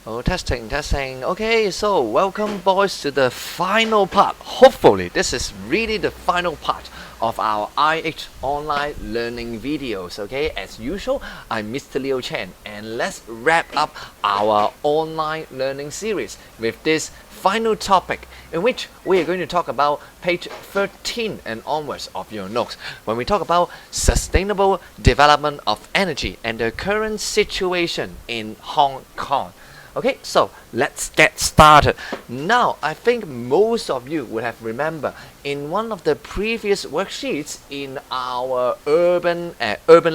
Oh, testing, testing. Okay, so welcome, boys, to the final part. Hopefully, this is really the final part of our IH online learning videos. Okay, as usual, I'm Mr. Leo Chen, and let's wrap up our online learning series with this final topic, in which we are going to talk about page 13 and onwards of your notes when we talk about sustainable development of energy and the current situation in Hong Kong. Okay, so let's get started. Now, I think most of you would have remembered in one of the previous worksheets in our urban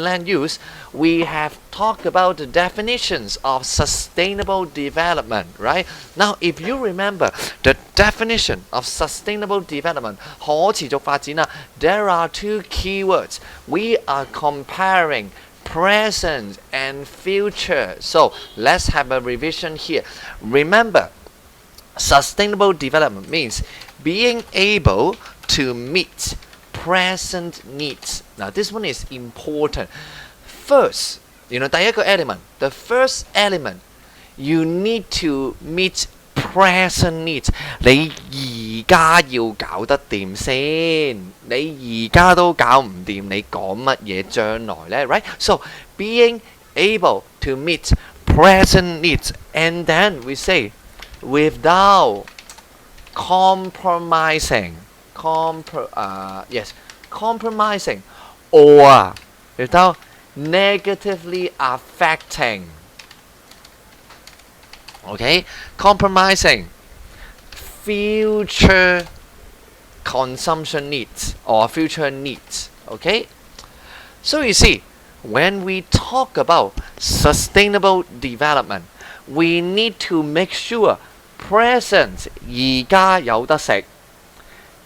land use, we have talked about the definitions of sustainable development, right? Now, if you remember the definition of sustainable development, 可持續發展啊, there are two keywords. We are comparing present and future. So let's have a revision here. Remember, sustainable development means being able to meet present needs. Now this one is important. First, 第一個 element, the first element, you need to meet present needs. 你而家要搞得掂先，你而家都搞唔掂，你講乜嘢將來呢 ？Right? So being able to meet present needs, and then we say without compromising, compromising, or without negatively affecting. Okay, compromising future consumption needs or future needs. Okay, so you see, when we talk about sustainable development, we need to make sure present 而家有得食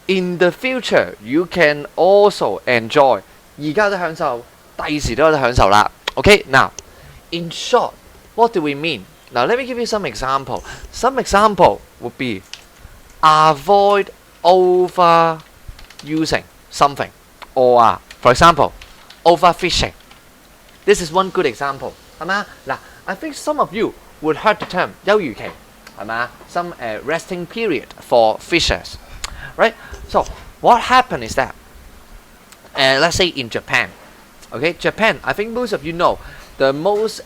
in the future you can also enjoy 而家都享受第時都有得享受啦 Okay, now in short, what do we mean? Now let me give you some example. Some example would be avoid overusing something, or for example, overfishing. This is one good example. 係嘛? Now, I think some of you would heard the term 休漁期, 係嘛? Some resting period for fishers, right? So what happened is that, let's say in Japan, okay, Japan, I think most of you know the most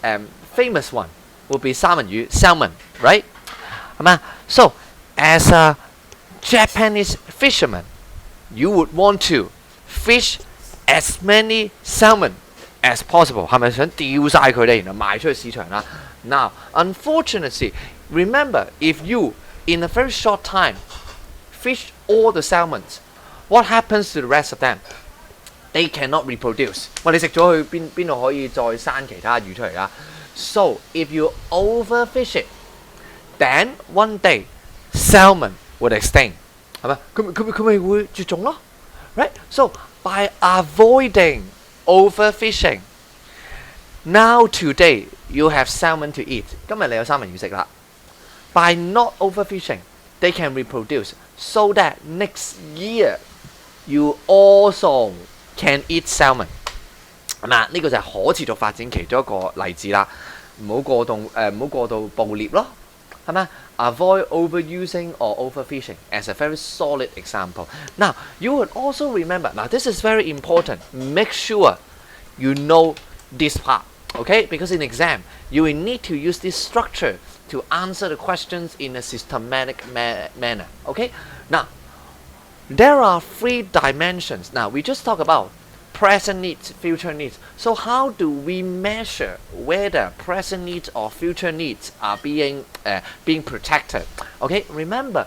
famous one would be salmon, right? 係嘛? So as a Japanese fisherman, you would want to fish as many salmon as possible. 係咪想釣晒佢哋，然後賣出去市場啦 ？Now, unfortunately, remember, if you in a very short time fish all the salmons, what happens to the rest of them? They cannot reproduce. 喂，你食咗佢邊度可以再生其他魚出嚟啦？ So if you overfish it, then one day salmon would extinct. 係咪？佢咪會絕種咯 ，right? So by avoiding overfishing, now today you have salmon to eat. 今日你有三文魚食啦。By not overfishing, they can reproduce, so that next year you also can eat salmon. 係咪？呢個就係可持續發展其中一個例子啦。唔好過度捕獵咯，係咪？ Avoid overusing or overfishing as a very solid example. Now, you would also remember, now this is very important, make sure you know this part, okay? Because in exam, you will need to use this structure to answer the questions in a systematic manner, okay? Now, there are three dimensions. Now, we just talked about present needs, future needs. So how do we measure whether present needs or future needs are being protected? Okay, remember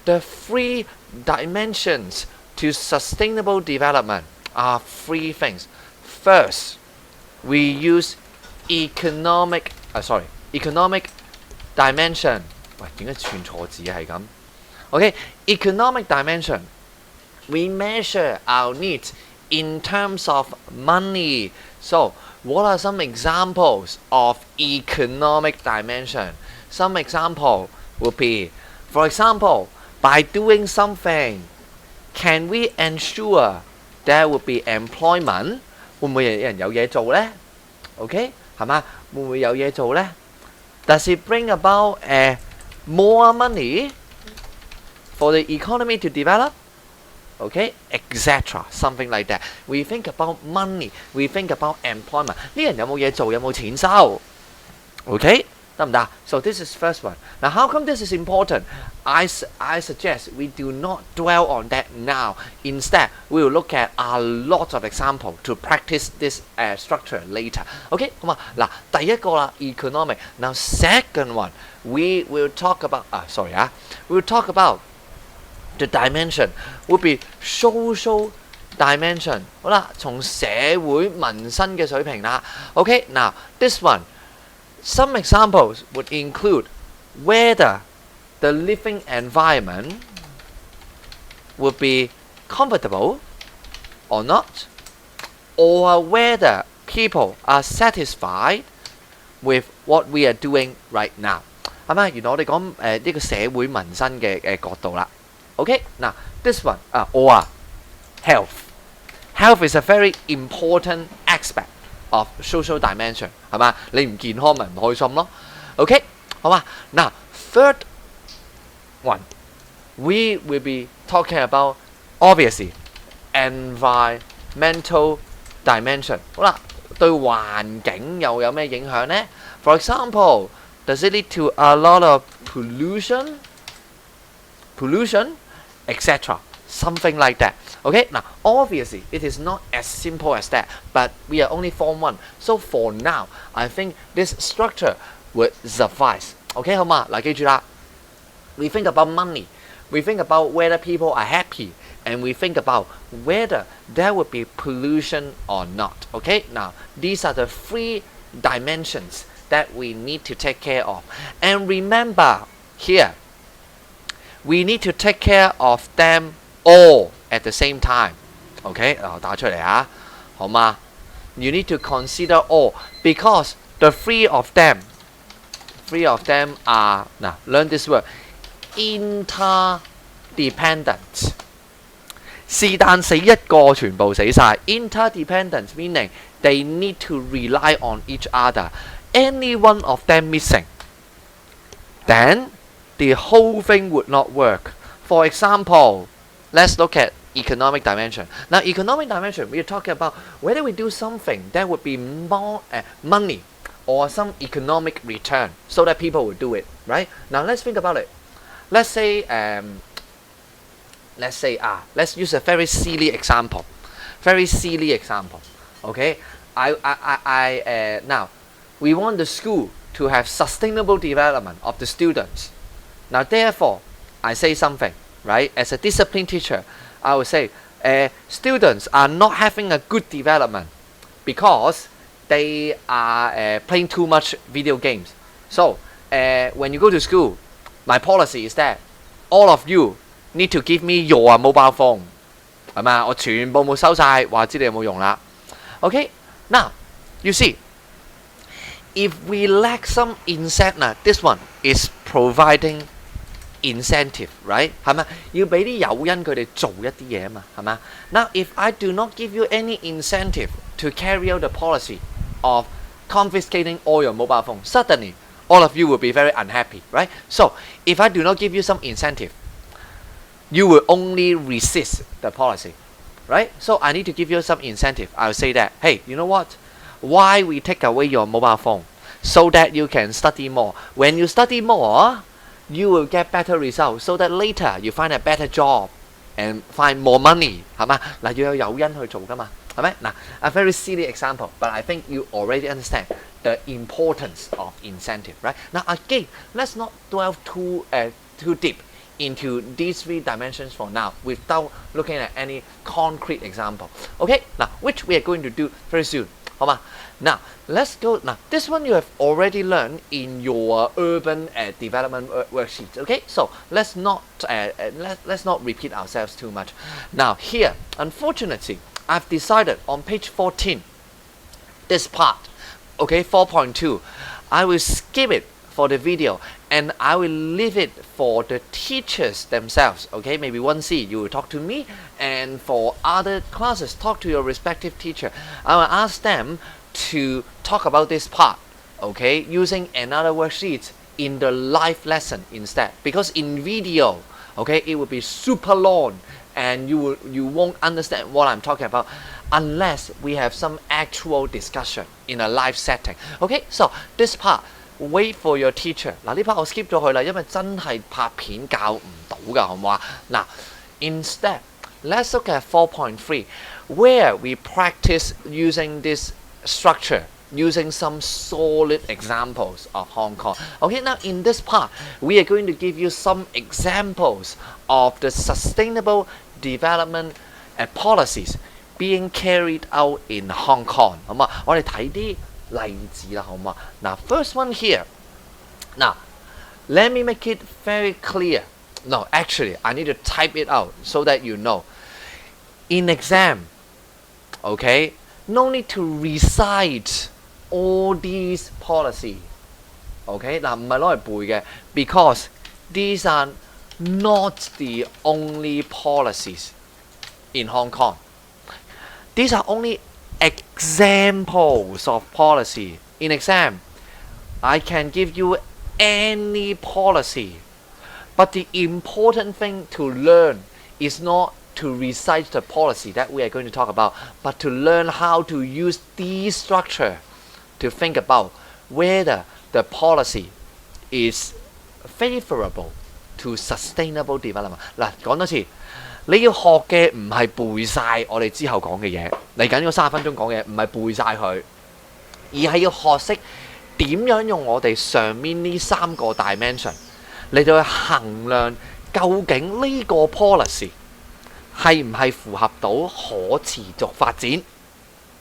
the three dimensions to sustainable development are three things. First, we use economic dimension. 喂，點解串錯字係咁 ？Okay, economic dimension. We measure our needs in terms of money. So, what are some examples of economic dimension? Some example would be, for example, by doing something, can we ensure there will be employment? 會唔會有人有嘢做呢？ OK， 係嘛？會唔會有嘢做呢？ Does it bring about more money for the economy to develop? Okay, etc. Something like that. We think about money. We think about employment. 呢人有冇嘢做？有冇錢收 ？Okay， 得唔得？ So this is first one. Now how come this is important? I suggest we do not dwell on that now. Instead, we will look at a lot of example to practice this structure later. OK， 好嘛？嗱，第一個啦 economic. Now second one, we will talk about we will talk about the dimension would be social dimension. 好啦，從社會民生嘅水平啦。OK， now this one, some examples would include whether the living environment would be comfortable or not, or whether people are satisfied with what we are doing right now. 係咪？原來我哋講呢個社會民生嘅角度啦。Okay, now this one, or health. Health is a very important aspect of social dimension. 係嘛？你唔健康咪唔開心咯。Okay， 好嘛？ Now third one, we will be talking about obviously environmental dimension. 好啦，對環境又有咩影響呢？ For example, does it lead to a lot of pollution, etc. Something like that. Okay, now obviously it is not as simple as that, but we are only Form 1. So for now, I think this structure would suffice. Okay, 好嘛？嗱，記住啦。We think about money. We think about whether people are happy, and we think about whether there would be pollution or not. Okay, now these are the three dimensions that we need to take care of. And remember here, we need to take care of them all at the same time. Okay, 打出嚟啊，好嗎？ You need to consider all because the three of them are, now learn this word, interdependent. 是但死一個，全部死晒。Interdependent meaning they need to rely on each other. Any one of them missing, then the whole thing would not work. For example, let's look at economic dimension. Now, economic dimension, we are talking about whether we do something that would be more money or some economic return so that people will do it, right? Now, let's think about it. Let's say, let's use a very silly example. Okay, now we want the school to have sustainable development of the students. Now, therefore, I say something, right? As a discipline teacher, I would say students are not having a good development because they are playing too much video games. So, when you go to school, my policy is that all of you need to give me your mobile phone. 係嘛？我全部冇收晒，話知你有冇用啦。Okay, now you see, if we lack some incentive, this one is providing incentive, right? 係咪？要俾啲誘因佢哋做一啲嘢啊嘛，係嘛？ Now, if I do not give you any incentive to carry out the policy of confiscating all your mobile phones, suddenly all of you will be very unhappy, right? So, if I do not give you some incentive, you will only resist the policy, right? So I need to give you some incentive. I'll say that, hey, you know what? Why we take away your mobile phone? So that you can study more. When you study more, you will get better results. So that later you find a better job and find more money. 係嘛？嗱，要有誘因去做㗎嘛，係咪？嗱 a very silly example, but I think you already understand the importance of incentive, right? Now again, let's not dwell too deep into these three dimensions for now without looking at any concrete example. Okay, now which we are going to do very soon. 好嘛？ Now let's go. Now this one you have already learned in your urban development worksheet. Okay, so let's not repeat ourselves too much. Now here, unfortunately, I've decided on page 14, this part, okay, 4.2, I will skip it for the video and I will leave it for the teachers themselves. Okay, maybe 1C you will talk to me, and for other classes talk to your respective teacher. I will ask them to talk about this part okay, using another worksheet in the live lesson instead, because in video, okay, it will be super long and you won't understand what I'm talking about unless we have some actual discussion in a live setting. Okay, so this part wait for your teacher. 嗱呢 part 我 skip 咗佢啦，因為真係拍片教唔到㗎，好唔好啊？嗱 ，instead let's look at 4.3 where we practice using this structure, using some solid examples of Hong Kong. Okay, now in this part, we are going to give you some examples of the sustainable development policies being carried out in Hong Kong. 好嘛，我哋睇啲例子啦，好嘛？嗱 ，first one here. Now, let me make it very clear. No, actually, I need to type it out so that you know. In exam, okay, no need to recite all these policies. Okay, 嗱唔係攞嚟背嘅 because these are not the only policies in Hong Kong. These are only examples of policy. In exam, I can give you any policy, but the important thing to learn is not to recite the policy that we are going to talk about, but to learn how to use this structure to think about whether the policy is favorable to sustainable development. 嗱，講多次，你要學嘅唔係背晒我哋之後講嘅嘢，嚟緊嗰30分鐘講嘅唔係背晒佢，而係要學識點樣用我哋上面呢3個 dimension 嚟到去衡量究竟呢個 policy 係唔係符合到可持續發展，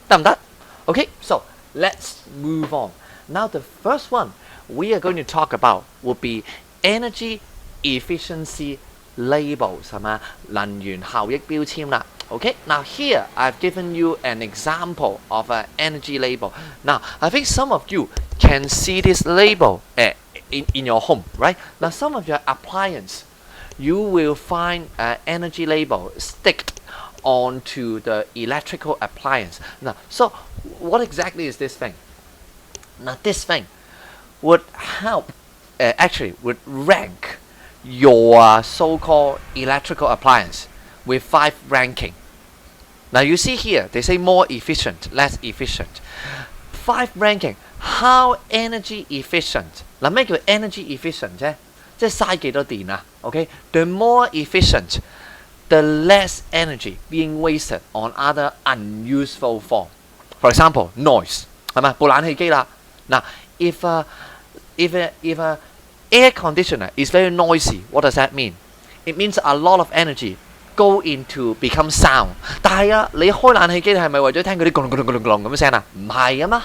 得唔得 ？Okay, so let's move on. Now the first one we are going to talk about would be energy efficiency labels 係嘛？能源效益標籤啦。Okay, now here I've given you an example of an energy label. Now I think some of you can see this label in your home, right? Now some of your appliance, you will find an energy label sticked onto the electrical appliance. Now, so what exactly is this thing? Now this thing would help, actually would rank your so-called electrical appliance with 5 ranking. Now you see here, they say more efficient, less efficient. 5 ranking, how energy efficient? 嗱咩叫 energy efficient 啫？即係嘥幾多電啊 ？Okay, the more efficient, the less energy being wasted on other unuseful form. For example, noise 係咪？部冷氣機啦。嗱 if a air conditioner is very noisy, what does that mean? It means a lot of energy go into become sound. 但係啊，你開冷氣機係咪為咗聽嗰啲咕隆咕隆咕隆咕隆咁嘅聲啊？唔係啊嘛。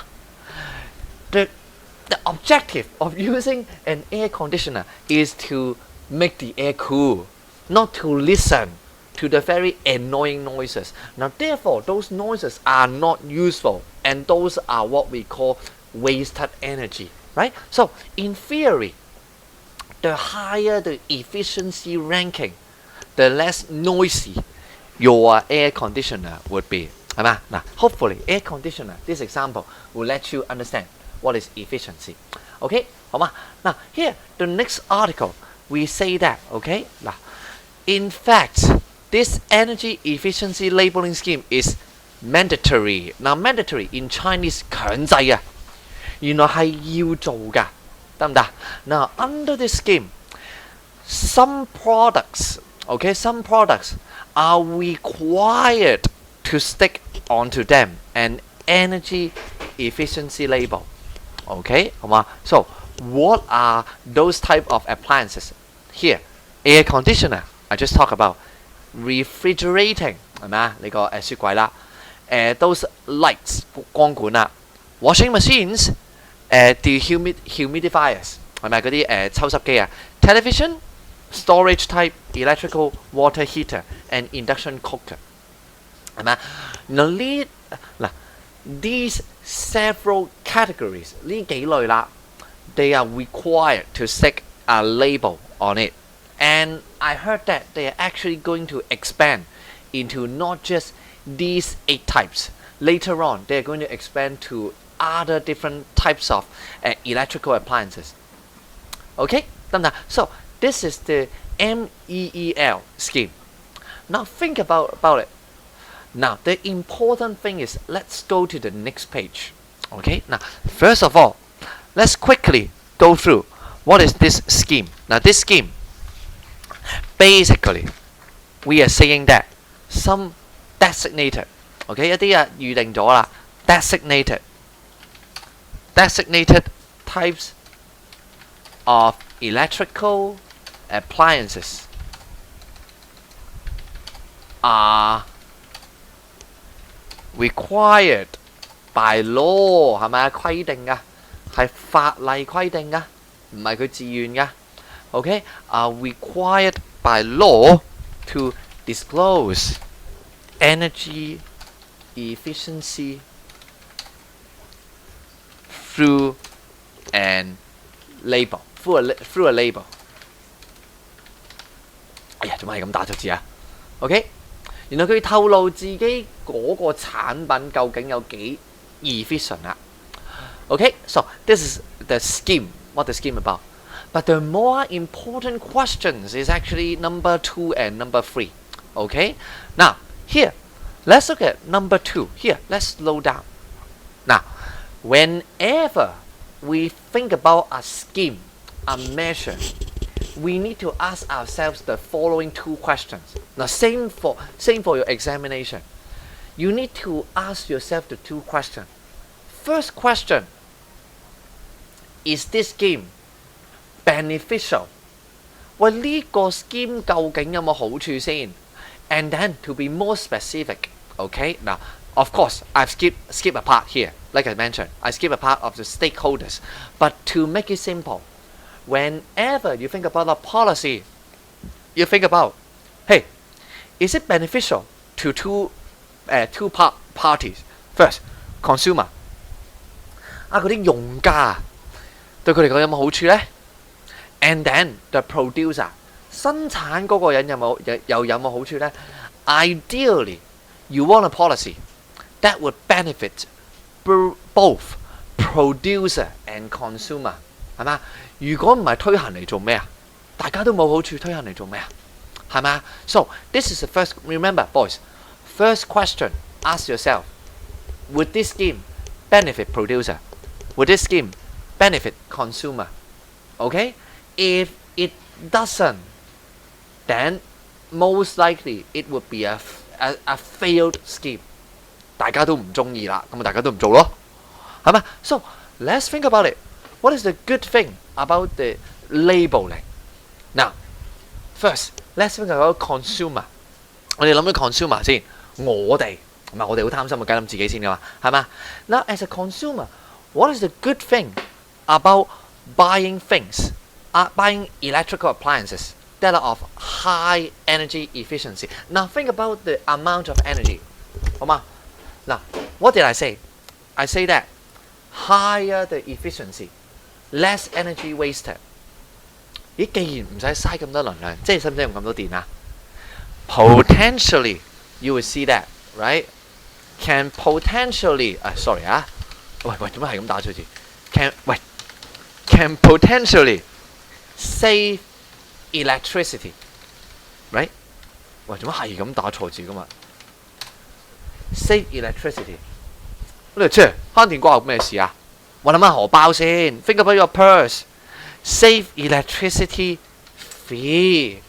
The objective of using an air conditioner is to make the air cool, not to listen to the very annoying noises. Now, therefore, those noises are not useful, and those are what we call wasted energy, right? So, in theory, the higher the efficiency ranking, the less noisy your air conditioner would be. Now, hopefully, air conditioner, this example, will let you understand what is efficiency. Okay, 好嘛？ Now, here, the next article, we say that, okay? Now, in fact, this energy efficiency labeling scheme is mandatory. Now, mandatory in Chinese 強制啊，原來係要做㗎，得唔得？ Now, under this scheme, some products, okay, some products are required to stick onto them an energy efficiency label. Okay, 好嘛？ So, what are those type of appliances? Here, air conditioner, I just talked about. Refrigerating 係咪啊？呢個雪櫃啦。those lights 光管啦。Washing machines, dehumidifiers 係咪嗰啲抽濕機啊 ？Television, storage type, electrical water heater and induction cooker 係咪啊？嗱these several categories 呢幾類啦 they are required to stick a label on it, and I heard that they are actually going to expand into not just these 8 types. Later on, they are going to expand to other different types of electrical appliances. Okay, 得唔得？ So this is the MEEL scheme. Now think about it. Now the important thing is let's go to the next page. Okay, now first of all, let's quickly go through what is this scheme. Now this scheme, basically, we are saying that some designated, okay, 一啲預定咗啦 designated types of electrical appliances are required by law 係咪啊？規定㗎，係法例規定㗎，唔係佢自願㗎。Okay, are required by law to disclose energy efficiency through a label. 哎呀，做乜係咁打錯字啊 ？OK， 原來佢透露自己嗰個產品究竟有幾 efficient 啊 ？OK， so this is the scheme. What the scheme about? But the more important questions is actually number 2 and number 3. Okay, now here, let's look at number 2. Here, let's slow down. Now, whenever we think about a scheme, a measure, we need to ask ourselves the following 2 questions. Now, same for your examination. You need to ask yourself the 2 questions. First question: is this scheme beneficial? 喂，呢個 scheme 究竟有冇好處先？ And then to be more specific, okay? Now, of course, I've skip a part here. Like I mentioned, I skip a part of the stakeholders. But to make it simple, whenever you think about a policy, you think about, hey, is it beneficial to two parties? First, consumer. 嗰啲用家對佢嚟講有冇好處呢？ And then the producer 生產嗰個人有冇好處呢？ Ideally, you want a policy that would benefit both producer and consumer 係嘛？如果唔係推行嚟做咩啊？大家都冇好處，推行嚟做咩啊？係嘛？ So this is the first. Remember, boys. First question: ask yourself, would this scheme benefit producer? Would this scheme benefit consumer? Okay. If it doesn't, then most likely it would be a failed scheme. 大家都唔中意啦，咁咪大家都唔做咯，係咪？ So let's think about it. What is the good thing about the labeling? Now, first, let's think about consumer. 我哋諗到 consumer 先，我哋好貪心，梗係諗自己先㗎嘛，係嘛？ Now, as a consumer, what is the good thing about buying things? Buying electrical appliances that are of high energy efficiency. Now think about the amount of energy. 好嘛？ Now, what did I say? I say that higher the efficiency, less energy wasted. 咦，既然唔使嘥咁多能量，即係使唔使用咁多電啊？ Potentially, you will see that, right? Can potentially, sorry 啊，喂，做乜係咁打錯字 ？Can potentially save electricity, right? 喂，做乜係咁打錯字㗎嘛 ？Save electricity， 你切慳電關我咩事啊？我諗下荷包先 ，think about your purse. Save electricity fee，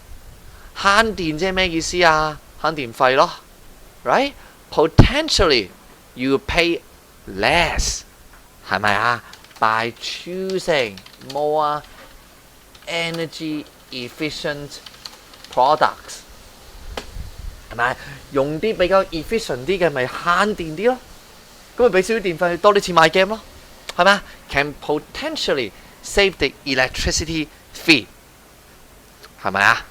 慳電即係咩意思啊？慳電費咯 ，right? Potentially you pay less， 係咪啊 ？By choosing more energy efficient products， 係咪？用啲比較 efficient 啲嘅，咪慳電啲咯。咁咪俾少啲電費，多啲錢買 game 咯，係咪？Can potentially save the electricity fee， 係咪啊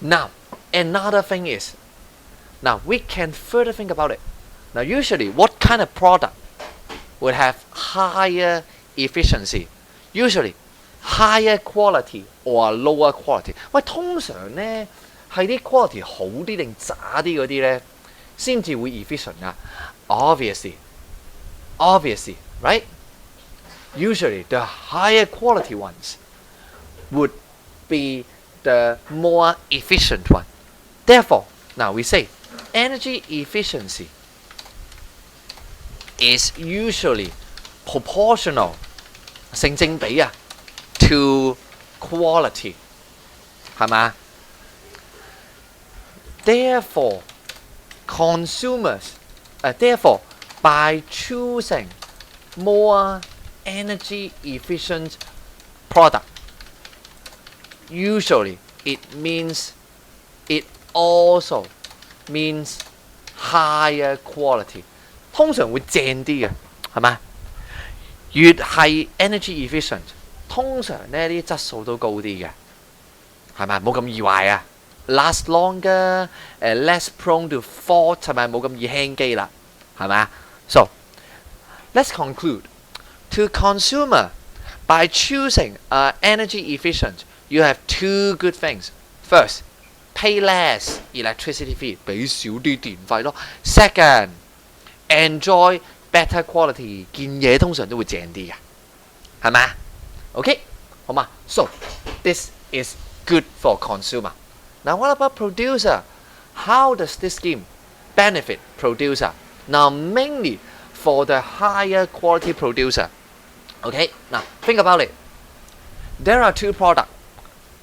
？Now another thing is, now we can further think about it. Now usually, what kind of product would have higher efficiency? Usually, higher quality or lower quality？ 喂，通常咧係啲 quality 好啲定渣啲嗰啲咧，先至會 efficient 噶。Obviously, right? Usually, the higher quality ones would be the more efficient one. Therefore, now we say energy efficiency is usually proportional 成正比啊 to quality 係嘛 Therefore, therefore, by choosing more energy efficient product, usually it also means higher quality. 通常會正啲嘅，係咪？越係 energy efficient， 通常呢啲質素都高啲嘅，係咪？冇咁易壞啊！ last longer, less prone to fault 係咪？冇咁易輕機啦，係咪啊 ？So let's conclude. To consumer, by choosing energy efficient, you have two good things. First, pay less electricity fee， 俾少啲電費咯。Second, enjoy better quality， 件嘢通常都會正啲嘅，係咪啊 ？OK， 好嘛 ？So this is good for consumer. Now what about producer? How does this scheme benefit producer? Now mainly for the higher quality producer. Okay, now think about it. There are two products.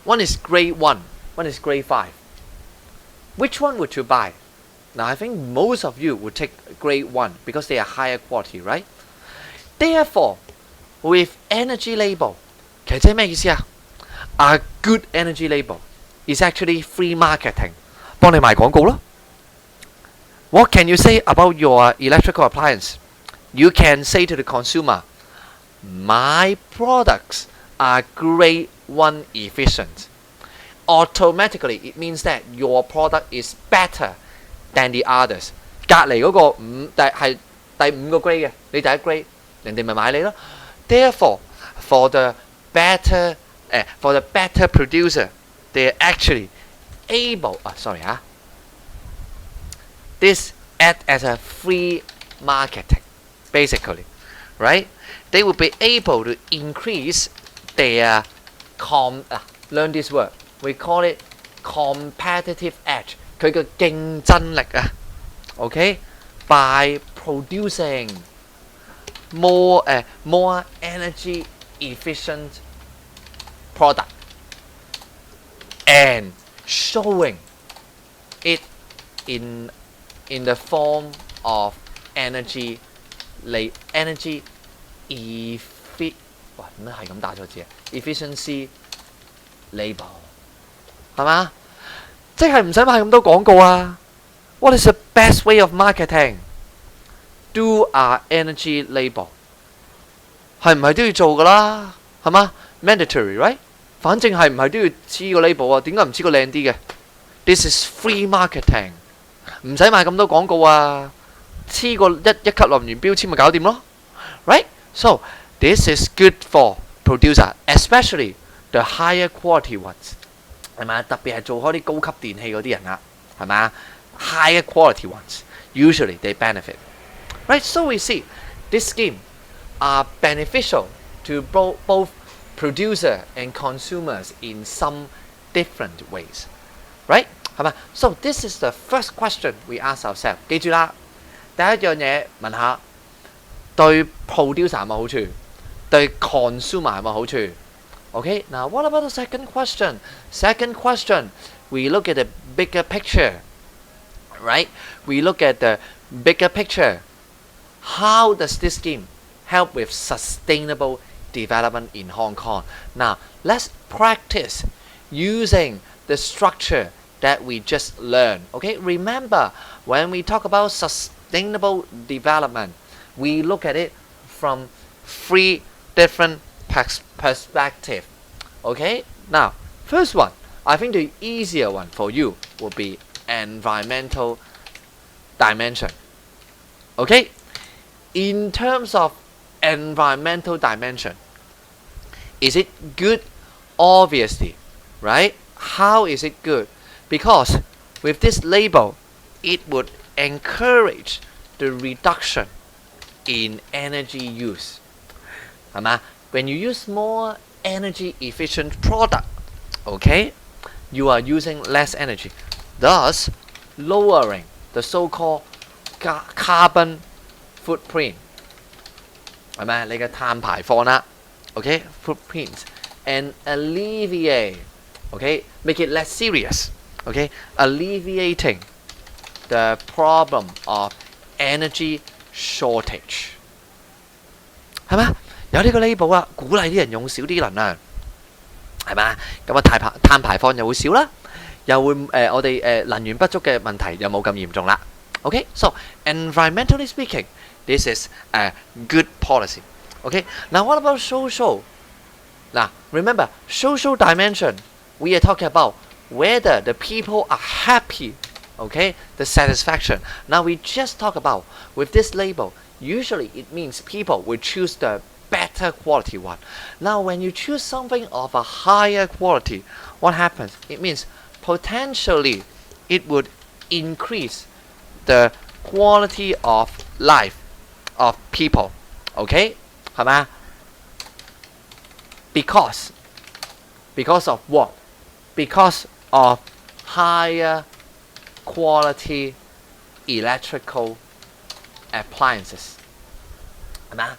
One is grade 1, one is grade 5. Which one would you buy? Now I think most of you would take grade 1 because they are higher quality, right? Therefore, with energy label, 其實即係咩意思啊？ A good energy label is actually free marketing. 幫你賣廣告咯。What can you say about your electrical appliance? You can say to the consumer, my products are grade 1 efficient. Automatically, it means that your product is better than the others. 隔離嗰個係第5個 grade 嘅，你第1 grade， 人哋咪買你咯。Therefore, for the better producer, they're actually able. This act as a free marketing, basically, right? They will be able to increase their learn this word. We call it competitive edge. 佢嘅競爭力啊 ，OK? By producing more energy efficient product and showing it in the form of energy efficiency label 係嘛？即係唔使買咁多廣告啊 ！What is the best way of marketing? Do our energy label 係唔係都要做㗎啦？係嘛 ？Mandatory, right？ 反正係唔係都要黐個 label 啊？點解唔黐個靚啲嘅 ？This is free marketing， 唔使買咁多廣告啊！黐個一級落完標籤咪搞掂咯 ，right? So this is good for producer, especially the higher quality ones， 係咪啊？特別係做開啲高級電器嗰啲人啊，係咪啊 ？Higher quality ones usually they benefit, right? So we see this scheme are beneficial to both producer and consumers in some different ways, right? 係咪 ？So this is the first question we ask ourselves。記住啦，第一樣嘢問下對 producer 係咪好處，對 consumer 係咪好處 ？Okay, now what about the second question? Second question, we look at the bigger picture, right? We look at the bigger picture. How does this scheme help with sustainable development in Hong Kong? Now, let's practice using the structure that we just learned. Okay, remember when we talk about sustainable development, we look at it from 3 different perspectives. Okay, now first one, I think the easier one for you will be environmental dimension. Okay, in terms of environmental dimension, is it good? Obviously, right? How is it good? Because with this label, it would encourage the reduction in energy use. 係嘛？ When you use more energy efficient product, okay, you are using less energy, thus lowering the so-called carbon footprint. 係咪？你嘅碳排放啦 ，okay, footprints and alleviate, okay, make it less serious, okay, alleviating the problem of energy shortage. 係咪？有呢個 label 啊，鼓勵啲人用少啲能量，係嘛？咁啊碳排放又會少啦，又會我哋能源不足嘅問題又冇咁嚴重啦。Okay, so environmentally speaking, this is a good policy. Okay, now what about social? Now remember, social dimension, we are talking about whether the people are happy. Okay, the satisfaction. Now we just talk about with this label. Usually it means people will choose the better quality one. Now when you choose something of a higher quality, what happens? It means potentially it would increase the quality of life of people. Okay? 係咪？ Because of what? Because of higher quality electrical appliances. 係咪？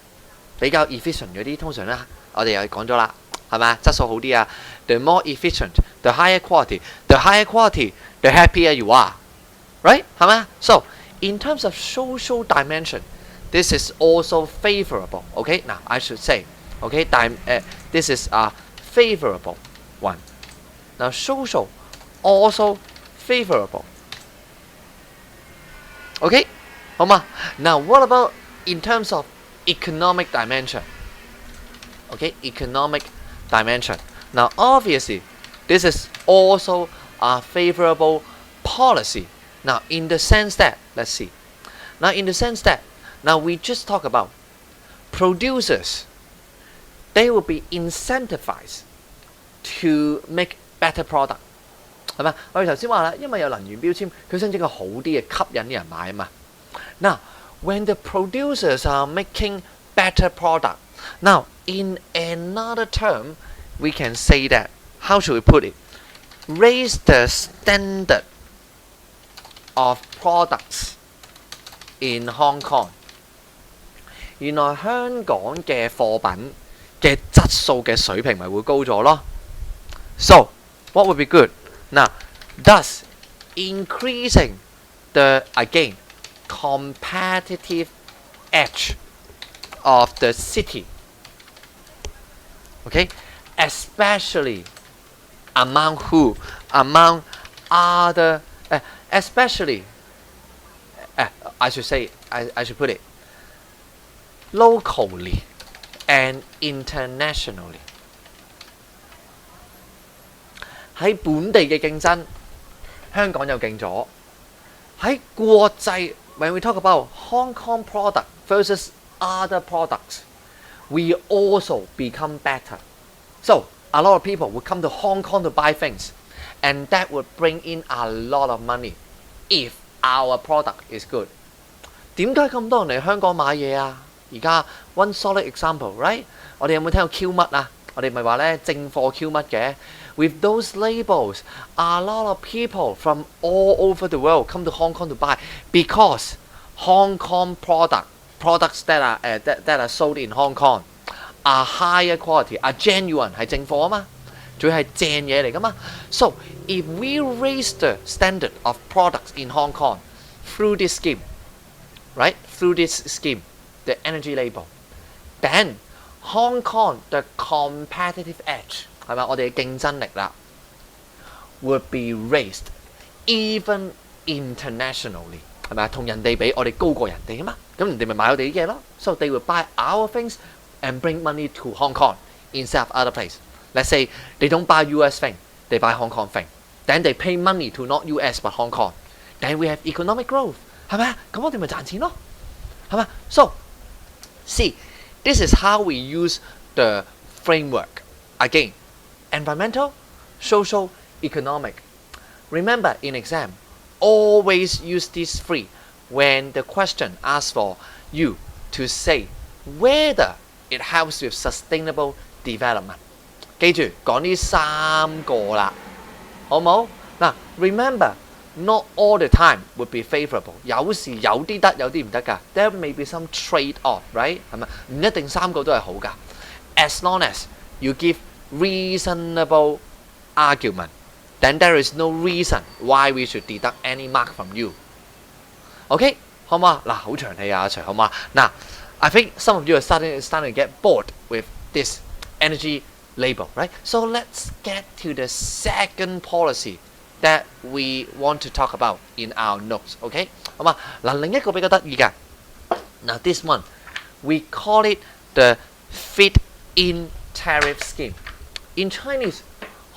比較 efficient 嗰啲通常咧，我哋又講咗啦，係咪？質素好啲啊。The more efficient, the higher quality. The higher quality, the happier you are. Right? 係咪？ So, in terms of social dimension, this is also favorable. Okay? Now, I should say, okay, this is a favorable one. Now, social also favorable. Okay? 好嘛？ Now, what about in terms of economic dimension? Okay, economic dimension. Now, obviously, this is also a favorable policy. Now, in the sense that, let's see. Now, in the sense that, now we just talk about producers. They will be incentivized to make better product. 係咪？我哋頭先話啦，因為有能源標籤，佢想整個好啲嘅吸引啲人買啊嘛。Now, when the producers are making better product, now in another term, we can say that, how should we put it? Raise the standard of products in Hong Kong. 原來香港嘅貨品嘅質素嘅水平咪會高咗咯。So, what would be good? Now, thus increasing the, again, competitive edge of the city. Okay? Especially among who? Among other, especially, I should say, I should put it, locally and internationally. 喺本地嘅競爭，香港又勁咗。喺國際 when we talk about Hong Kong product versus other products, we also become better. So, a lot of people would come to Hong Kong to buy things, and that would bring in a lot of money if our product is good. 點解咁多人嚟香港買嘢啊？而家 one solid example, right? 我哋有冇聽過 Q 乜啊？我哋咪話咧正貨 Q 乜嘅？ With those labels, a lot of people from all over the world come to Hong Kong to buy because Hong Kong products that are sold in Hong Kong are higher quality, are genuine 係正貨啊嘛，仲要係正嘢嚟噶嘛。So if we raise the standard of products in Hong Kong through this scheme, right? Through this scheme, the energy label, then Hong Kong the competitive edge 係咪？我哋嘅競爭力啦 would be raised even internationally 係咪啊？同人哋比，我哋高過人哋啊嘛，咁人哋咪買我哋啲嘢咯。So they will buy our things and bring money to Hong Kong instead of other place. Let's say they don't buy US thing, they buy Hong Kong thing. Then they pay money to not US but Hong Kong. Then we have economic growth 係咪啊？咁我哋咪賺錢咯，係咪 ？So see, this is how we use the framework. Again, environmental, social, economic. Remember in exam, always use these three when the question asks for you to say whether it helps with sustainable development。記住講呢3個啦，好冇？嗱 ，remember not all the time would be favourable。有時有啲得，有啲唔得㗎。There may be some trade off，right？ 係咪？唔一定3個都係好㗎。As long as you give reasonable argument, then there is no reason why we should deduct any mark from you。OK， 好唔好啊？嗱，好長氣啊，阿徐，好唔好啊？嗱 ，I think some of you are starting to get bored with this energy label, right? So let's get to the second policy that we want to talk about in our notes, OK？ 好嘛？嗱，另一個比較得意嘅，嗱 ，this one we call it the fit-in tariff scheme. In Chinese，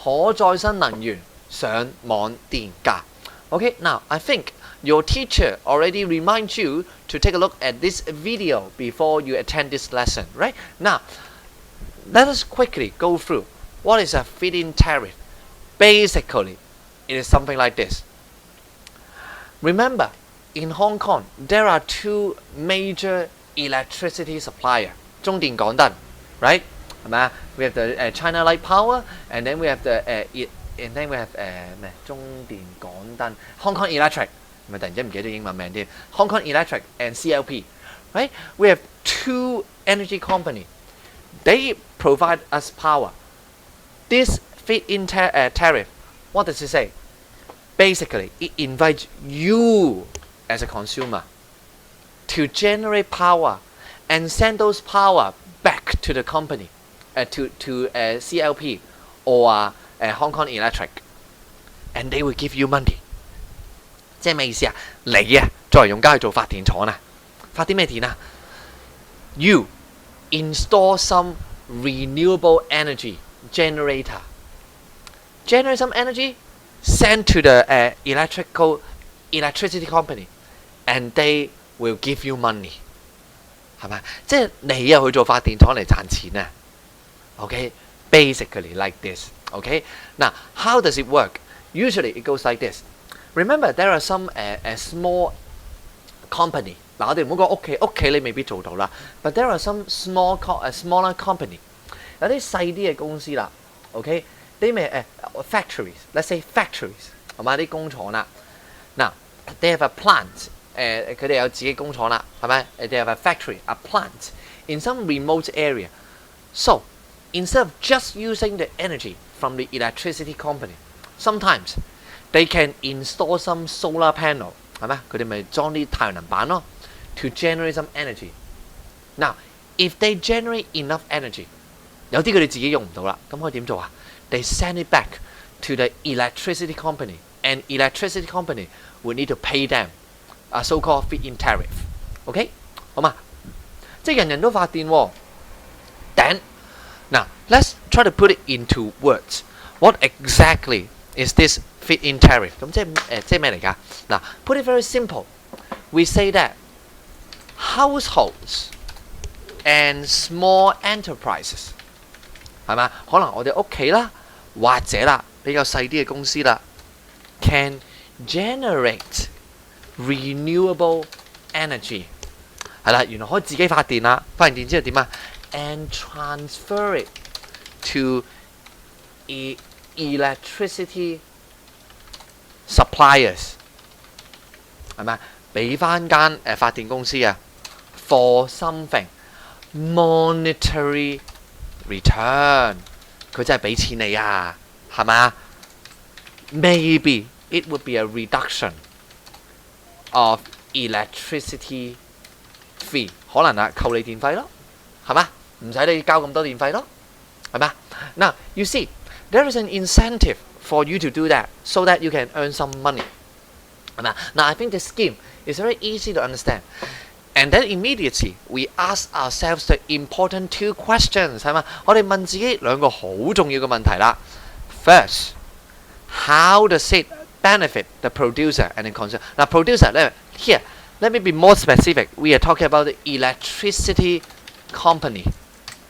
可再生能源上網電價。OK， now I think your teacher already reminds you to take a look at this video before you attend this lesson, right? Now, let us quickly go through what is a feed-in tariff. Basically, it is something like this. Remember, in Hong Kong, there are 2 major electricity suppliers. 中電港燈 right? We have the China Light Power, and then we have中電港燈 Hong Kong Electric. 咪突然間唔記得英文名添 Hong Kong Electric and CLP, right? We have 2 energy companies. They provide us power. This feed-in tariff, what does it say? Basically, it invites you as a consumer to generate power and send those power back to the company, to CLP or Hong Kong Electric, and they will give you money. 即係咩意思啊？你啊，作為用家去做發電廠啊，發啲咩電啊 ？You install some renewable energy generator, generate some energy, send to the electricity company, and they will give you money， 係咪？即係你啊去做發電廠嚟賺錢啊 ？OK, basically like this. OK, now how does it work? Usually it goes like this. Remember, there are some small company. 嗱，我哋唔好講屋企你未必做到啦。But there are some smaller company. 有啲細啲嘅公司啦。OK， 啲咩factories. Let's say factories， 係嘛？啲工廠啦。嗱 ，they have a plant. 佢哋有自己工廠啦，係咪？They have a factory, a plant in some remote area. So instead of just using the energy from the electricity company, sometimes they can install some solar panel， 係咪？佢哋咪裝啲太陽能板咯 ，to generate some energy. Now, if they generate enough energy， 有啲佢哋自己用唔到啦，咁可以點做啊 ？They send it back to the electricity company, and electricity company will need to pay them a so-called feed-in tariff. OK， 好嘛？即係人人都發電喎。Then, now let's try to put it into words. What exactly is this feed-in tariff？ 咁即係咩嚟㗎？嗱 ，put it very simple. We say that households and small enterprises 係嘛？可能我哋屋企啦，或者啦比較細啲嘅公司啦 ，can generate renewable energy 係啦，原來可以自己發電啦，發完電之後點啊 ？And transfer it to electricity suppliers 係咪？俾翻間發電公司啊 ，for something monetary return， 佢真係俾錢你啊，係咪 ？Maybe it would be a reduction of electricity fee， 可能啊扣你電費咯，係咪？唔使你交咁多電費咯，係咪 ？Now you see there is an incentive for you to do that so that you can earn some money， 係咪 ？Now I think the scheme is very easy to understand. And then immediately we ask ourselves the important 2 questions， 係嘛？我哋問自己2個好重要嘅問題啦。First, how does it benefit the producer and the consumer? Now, producer, here, let me be more specific. We are talking about the electricity company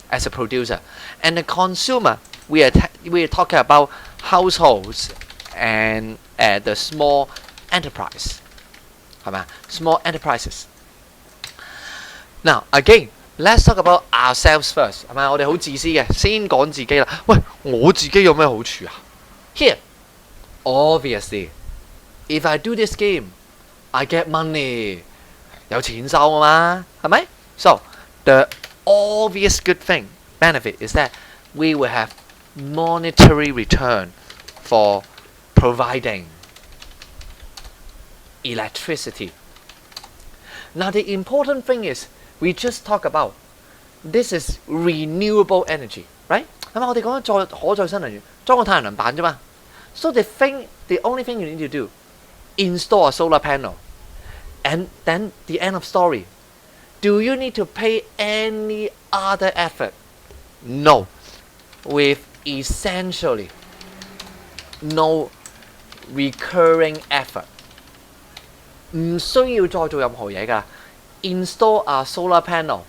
as a producer, and the consumer. We are talking about households and the small enterprise， 係咪？ Small enterprises. Now again, let's talk about ourselves first，係咪？我哋好自私嘅，先講自己啦。喂，我自己有咩好處啊？Here, obviously, if I do this game, I get money，有錢收啊嘛，係咪？So the obvious good thing benefit is that we will have monetary return for providing electricity. Now the important thing is we just talk about this is renewable energy, right? 係嘛？我哋講緊可再生能源，裝個太陽能板啫嘛。So the only thing you need to do, install a solar panel, and then the end of story. Do you need to pay any other effort? No, with essentially no recurring effort. 唔需要再做任何嘢㗎。Install a solar panel,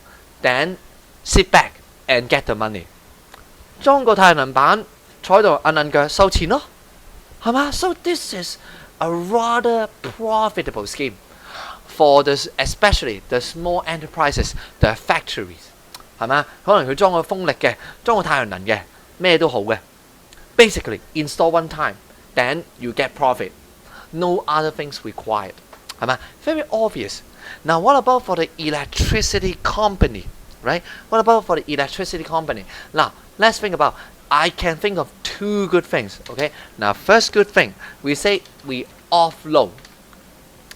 then sit back and get the money. 裝個太陽能板，坐喺度摁腳收錢咯，係嘛？ So this is a rather profitable scheme for especially the small enterprises, the factories， 係嘛？可能佢裝個風力嘅，裝個太陽能嘅，咩都好嘅。Basically install one time, then you get profit. No other things required， 係嘛？ Very obvious. Now what about for the electricity company, right? What about for the electricity company? Now let's think about. I can think of two good things. Okay. Now first good thing, we say we offload.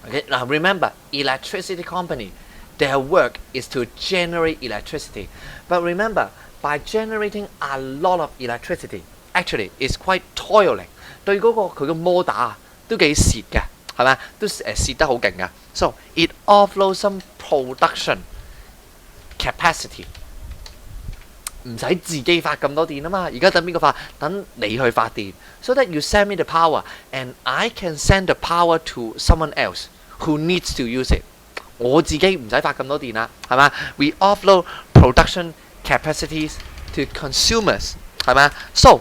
Okay. Now remember, electricity company, their work is to generate electricity. But remember, by generating a lot of electricity, actually it's quite toiling. 對嗰個佢嘅摩打都幾蝕嘅，係咪？都蝕得好勁㗎。So it offloads some production capacity。唔使自己發咁多電啊嘛，而家等邊個發？等你去發電。So that you send me the power, and I can send the power to someone else who needs to use it。我自己唔使發咁多電啦，係嘛 ？We offload production capacities to consumers， 係咪 ？So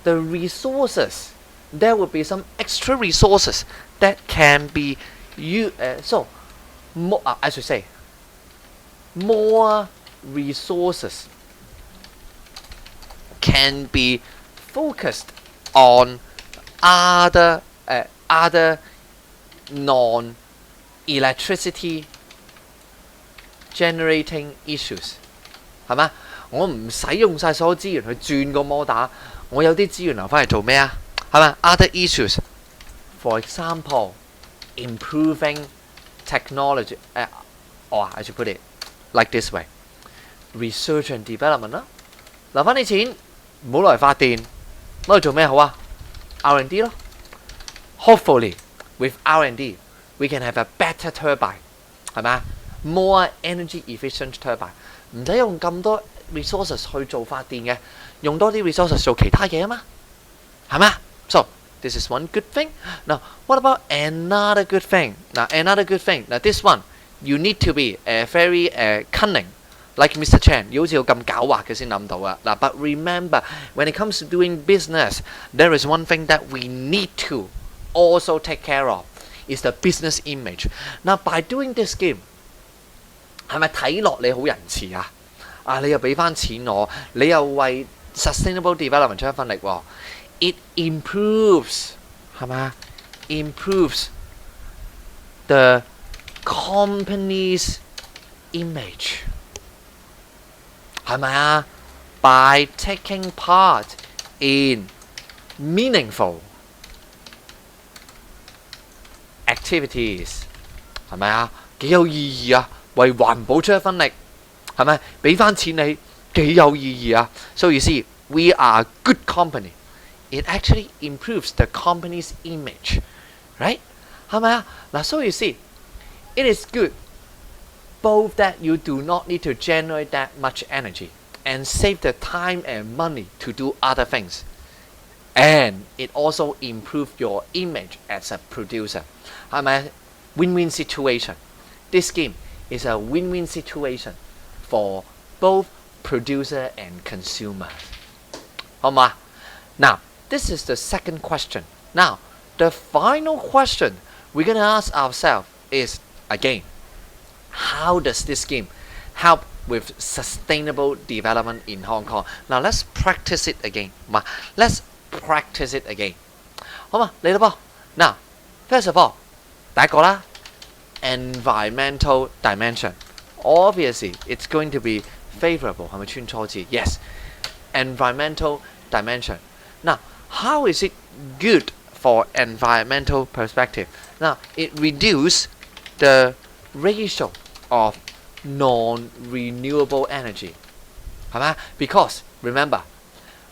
the resources, there will be some extra resources that can be so more, I should say more resources can be focused on other non-electricity generating issues， 係咪？我唔使用晒所有資源去轉個摩打，我有啲資源留翻嚟做咩啊？係咪 ？Other issues, for example, improving technology. Or I should put it like this way: research and development 啦，留翻啲錢。唔好攞嚟發電，攞嚟做咩好啊 ？R&D 咯。Hopefully, with R&D, we can have a better turbine， 係咪啊 ？More energy efficient turbine， 唔使用咁多 resources 去做發電嘅，用多啲 resources 做其他嘢啊嘛，係咪啊 ？So this is one good thing. Now, what about another good thing? Now, another good thing. Now, this one you need to be very cunning。Like Mr. Chan， 你好似要咁狡猾嘅先諗到啊！嗱 ，but remember when it comes to doing business, there is one thing that we need to also take care of is the business image. Now by doing this game， 係咪睇落你好仁慈啊？啊，你又俾翻錢我，你又為 sustainable development 出一分力喎。It improves 係咪啊 ？Improves the company's image。係咪啊 ？By taking part in meaningful activities， 係咪啊？幾有意義啊！為環保出一分力，係咪？俾翻錢你，幾有意義啊 ！So you see, we are a good company. It actually improves the company's image, right？ 係咪啊？嗱 ，so you see, it is good.Both that you do not need to generate that much energy and save the time and money to do other things. And it also improves your image as a producer. 係咪 win-win situation? This game is a win-win situation for both producer and consumer. 好嘛 ？Now, this is the second question. Now, the final question we're going to ask ourselves is, again, how does this scheme help with sustainable development in Hong Kong? Now let's practice it again. Let's practice it again. 好嘛，嚟啦噃。Now, first of all， 第一個啦 ，environmental dimension. Obviously, it's going to be favorable. 係咪穿錯字 ？Yes, environmental dimension. Now, how is it good for environmental perspective? Now, it reduces the ratio of non-renewable energy. 係咪 Because remember,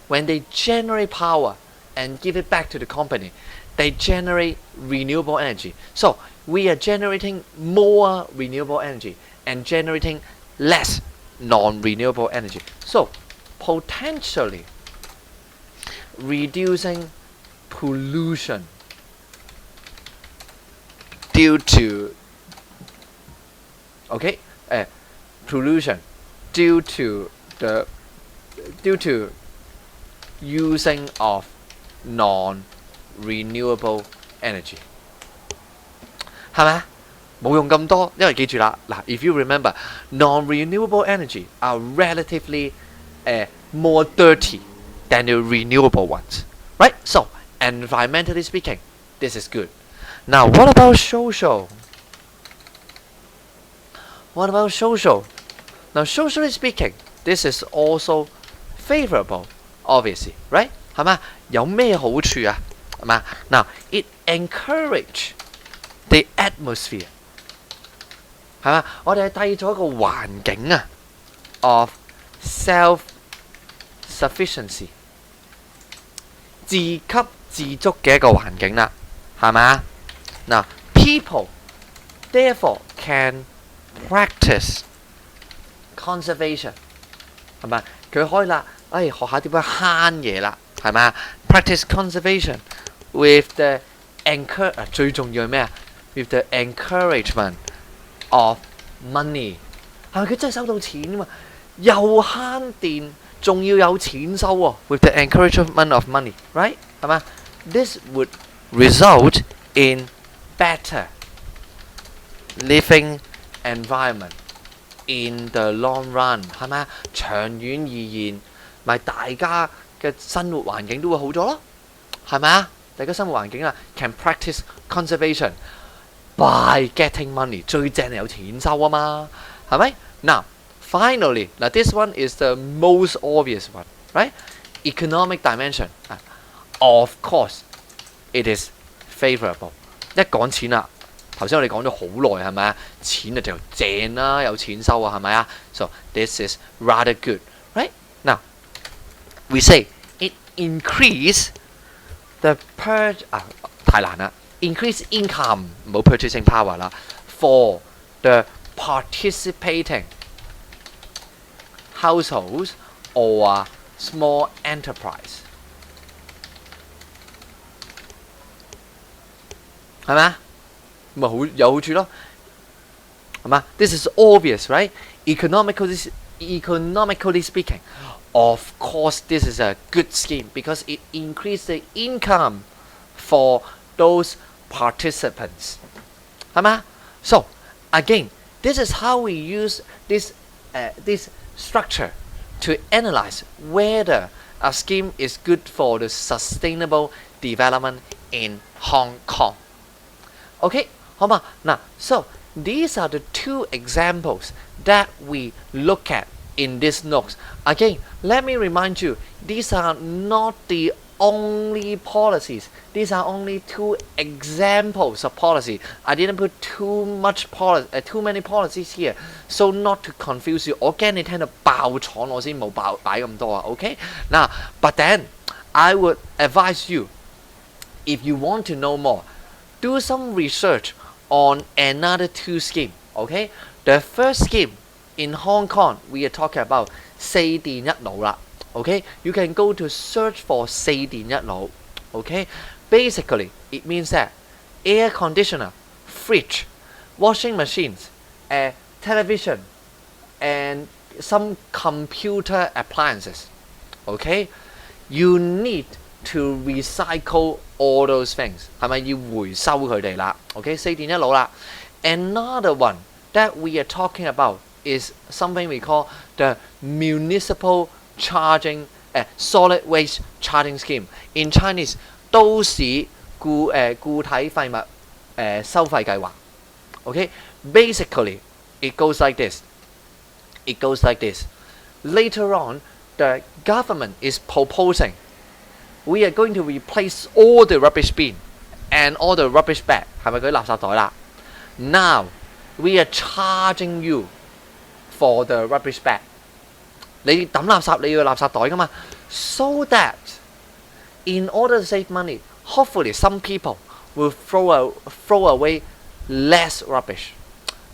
when they generate power and give it back to the company, they generate renewable energy. So we are generating more renewable energy and generating less non-renewable energy. So potentially reducing pollution due to pollution due to using of non-renewable energy 係咪？冇用咁多，因為記住啦，嗱 ，if you remember, non-renewable energy are relatively more dirty than the renewable ones, right? So environmentally speaking, this is good. Now, what about social? What about social? Now, socially speaking, this is also favorable, obviously, right? 係嘛？有咩好處啊？係嘛？ Now, it encourage the atmosphere. 係嘛？我哋係締咗一個環境啊 of self-sufficiency， 自給自足嘅一個環境啦，係嘛？ Now, people therefore can practice conservation， 係咪？佢可以啦，學下點樣慳嘢啦，係咪？Practice conservation with the最重要係咩啊 ？With the encouragement of money， 係咪？佢真係收到錢啊嘛，又慳電，仲要有錢收喎。With the encouragement of money，right？ 係咪 ？This would result in better living environment in the long run， 係咪啊？長遠而言，咪大家嘅生活環境都會好咗咯，係咪啊？大家生活環境啊 ，can practice conservation by getting money， 最正係有錢收啊嘛，係咪 ？Now finally， now this one is the most obvious one，right？ Economic dimension， of course it is favorable。一講錢啦。頭先我哋講咗好耐係咪啊？錢啊就正啦，有錢收啊係咪啊 ？So this is rather good, right? Now we say it increase the太難啦 ，increase income 唔好 purchasing power 啦 ，for the participating households or small enterprise 係咪啊？咪好有好處咯，係嘛 ？This is obvious, right? Economically speaking, of course, this is a good scheme because it increases the income for those participants, 係嘛 ？So again, this is how we use this structure to analyze whether a scheme is good for the sustainable development in Hong Kong. Okay. 好嘛？嗱 ，so these are the two examples that we look at in this notes. Again, let me remind you, these are not the only policies. These are only two examples of policy. I didn't put too many policies here, so not to confuse you. 我驚你聽到爆廠，我先冇擺咁多啊。Okay? Now, but then I would advise you, if you want to know more, do some research on another two scheme, okay? The first scheme in Hong Kong, we are talking about 四電一腦啦 okay? You can go to search for 四電一腦 okay? Basically, it means that air conditioner, fridge, washing machines, television, and some computer appliances, okay? You need to recycle all those things， 係咪要回收佢哋啦 ？OK， 四電一腦啦。Another one that we are talking about is something we call the municipal charging solid waste charging scheme. In Chinese, 都市固體廢物收費計劃。Okay, basically it goes like this. It goes like this. Later on, the government is proposing we are going to replace all the rubbish bin and all the rubbish bag， 係咪嗰啲垃圾袋啦？ Now we are charging you for the rubbish bag。你抌垃圾你要垃圾袋噶嘛 ？So that in order to save money, hopefully some people will throw away less rubbish。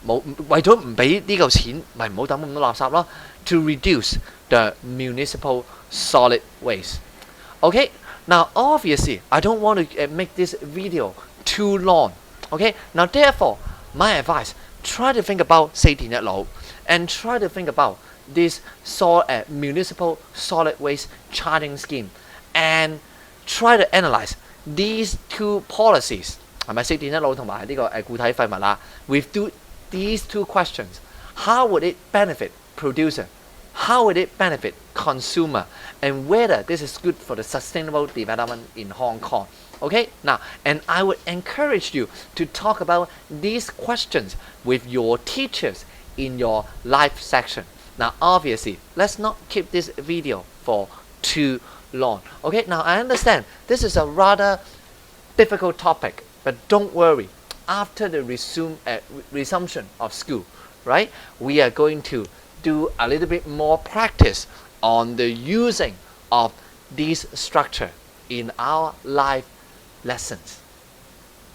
為咗唔俾呢嚿錢，咪唔好抌咁多垃圾咯。To reduce the municipal solid waste. Okay, now obviously I don't want to make this video too long. Okay, now therefore my advice, try to think about 四電一腦 and try to think about this municipal solid waste charging scheme and try to analyze these two policies 係咪四電一腦同埋呢個固體廢物啦 with these two questions. How would it benefit producer? How would it benefit consumer? And whether this is good for the sustainable development in Hong Kong. Okay, now, and I would encourage you to talk about these questions with your teachers in your live section. Now, obviously, let's not keep this video for too long. Okay, now I understand this is a rather difficult topic, but don't worry. After the resumption of school, right, we are going to do a little bit more practice on the using of this structure in our live lessons.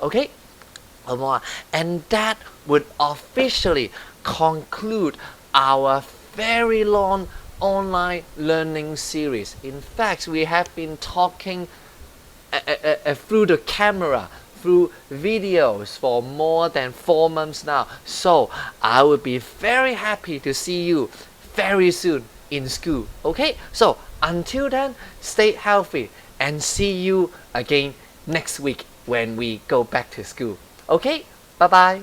Okay? And that would officially conclude our very long online learning series. In fact, we have been talking through the camera, through videos for more than 4 months now. So I will be very happy to see you very soon in school. Okay? So until then, stay healthy and see you again next week when we go back to school. Okay? Bye bye.